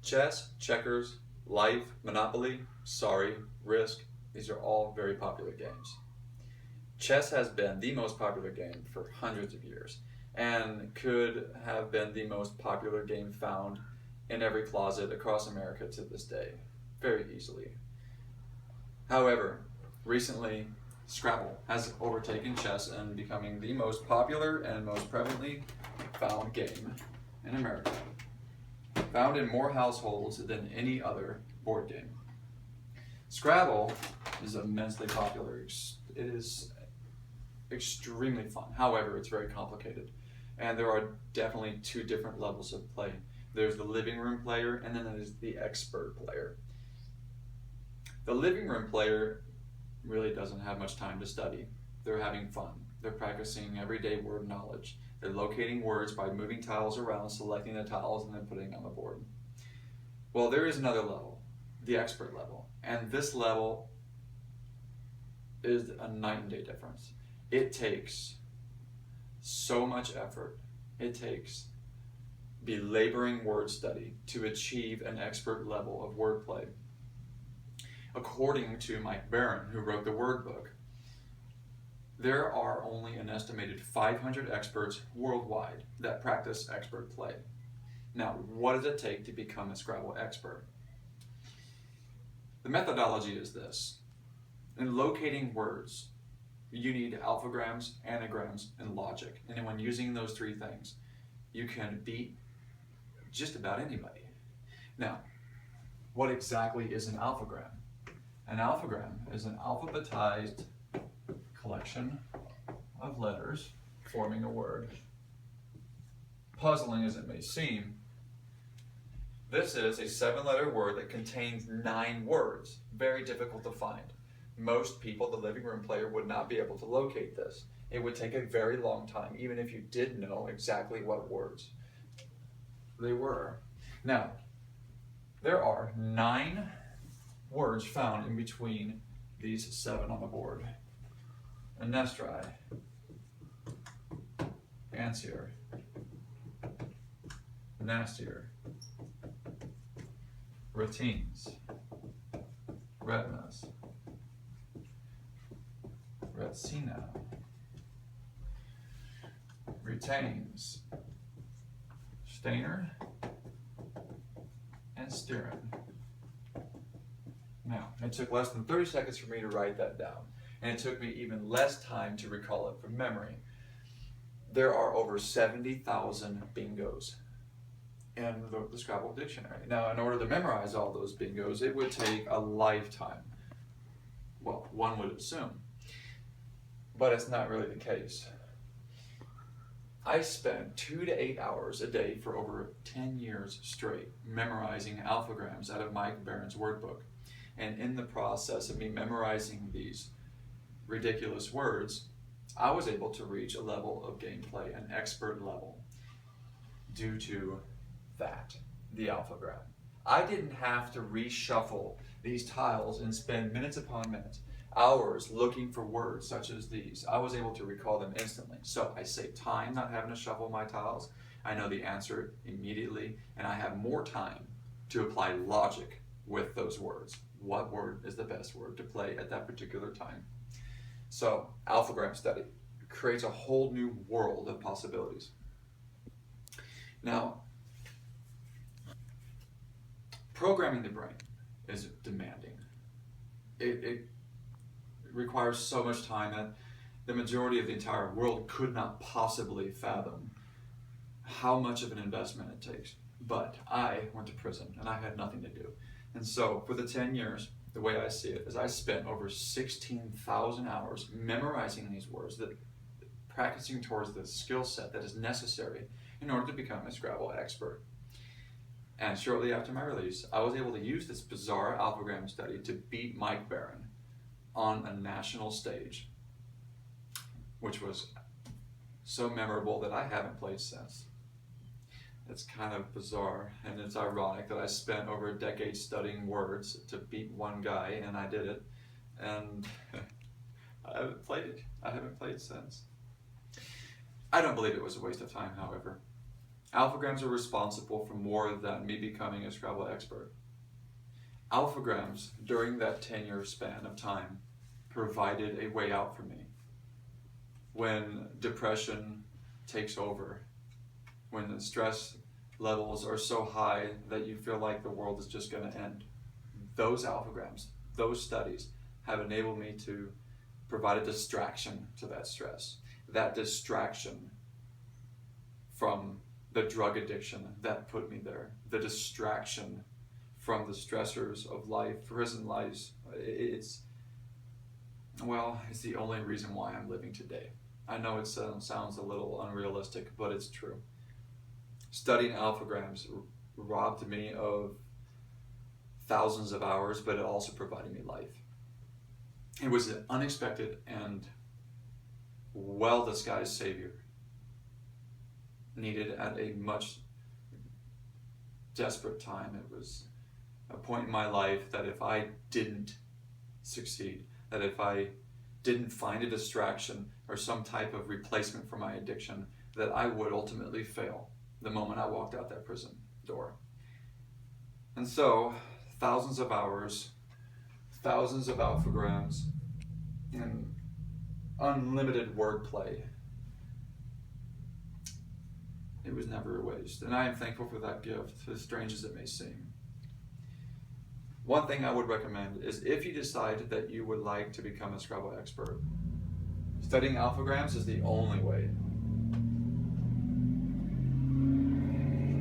Chess, checkers, life, Monopoly, sorry, Risk, these are all very popular games. Chess has been the most popular game for hundreds of years and could have been the most popular game found in every closet across America to this day, very easily. However, recently, Scrabble has overtaken chess and becoming the most popular and most prevalently found game in America, found in more households than any other board game. Scrabble is immensely popular. It is extremely fun. However, it's very complicated. And there are definitely two different levels of play. There's the living room player, and then there's the expert player. The living room player really doesn't have much time to study. They're having fun. They're practicing everyday word knowledge. They're locating words by moving tiles around, selecting the tiles, and then putting them on the board. Well, there is another level, the expert level. And this level is a night and day difference. It takes so much effort. It takes belaboring word study to achieve an expert level of wordplay. According to Mike Barron, who wrote the word book, there are only an estimated 500 experts worldwide that practice expert play. Now, what does it take to become a Scrabble expert? The methodology is this. In locating words, you need alphagrams, anagrams, and logic. And when using those three things, you can beat just about anybody. Now, what exactly is an alphagram? An alphagram is an alphabetized collection of letters forming a word. Puzzling as it may seem, this is a 7-letter word that contains 9 words. Very difficult to find. Most people, the living room player, would not be able to locate this. It would take a very long time, even if you did know exactly what words they were. Now, there are 9 words found in between these 7 on the board. Anestri, Ansier, Nastier, Retines, Retinas, Retsina, Retains, Stainer, and Steerin. Now, it took less than 30 seconds for me to write that down, and it took me even less time to recall it from memory. There are over 70,000 bingos in the Scrabble dictionary. Now, in order to memorize all those bingos, it would take a lifetime. Well, one would assume. But it's not really the case. I spent 2 to 8 hours a day for over 10 years straight memorizing alphagrams out of Mike Barron's word book. And in the process of me memorizing these ridiculous words, I was able to reach a level of gameplay, an expert level, due to that, the alphagram. I didn't have to reshuffle these tiles and spend minutes upon minutes, hours looking for words such as these. I was able to recall them instantly. So I saved time not having to shuffle my tiles. I know the answer immediately, and I have more time to apply logic with those words. What word is the best word to play at that particular time? So, alphagram study creates a whole new world of possibilities. Now, programming the brain is demanding. It requires so much time that the majority of the entire world could not possibly fathom how much of an investment it takes. But I went to prison and I had nothing to do. And so for the 10 years, the way I see it is I spent over 16,000 hours memorizing these words, that practicing towards the skill set that is necessary in order to become a Scrabble expert. And shortly after my release, I was able to use this bizarre alphagram study to beat Mike Barron on a national stage, which was so memorable that I haven't played since. It's kind of bizarre, and it's ironic that I spent over a decade studying words to beat one guy, and I did it, and I haven't played it. I haven't played since. I don't believe it was a waste of time, however. Alphagrams are responsible for more than me becoming a Scrabble expert. Alphagrams, during that 10-year span of time, provided a way out for me. When depression takes over, when the stress levels are so high that you feel like the world is just going to end, those alphagrams, those studies have enabled me to provide a distraction to that stress. That distraction from the drug addiction that put me there, the distraction from the stressors of life, prison lives, it's the only reason why I'm living today. I know it sounds a little unrealistic, but it's true. Studying alphagrams robbed me of thousands of hours, but it also provided me life. It was an unexpected and well-disguised savior needed at a much desperate time. It was a point in my life that if I didn't succeed, that if I didn't find a distraction or some type of replacement for my addiction, that I would ultimately fail the moment I walked out that prison door. And so, thousands of hours, thousands of alphagrams, and unlimited wordplay. It was never a waste, and I am thankful for that gift, as strange as it may seem. One thing I would recommend is if you decide that you would like to become a Scrabble expert, studying alphagrams is the only way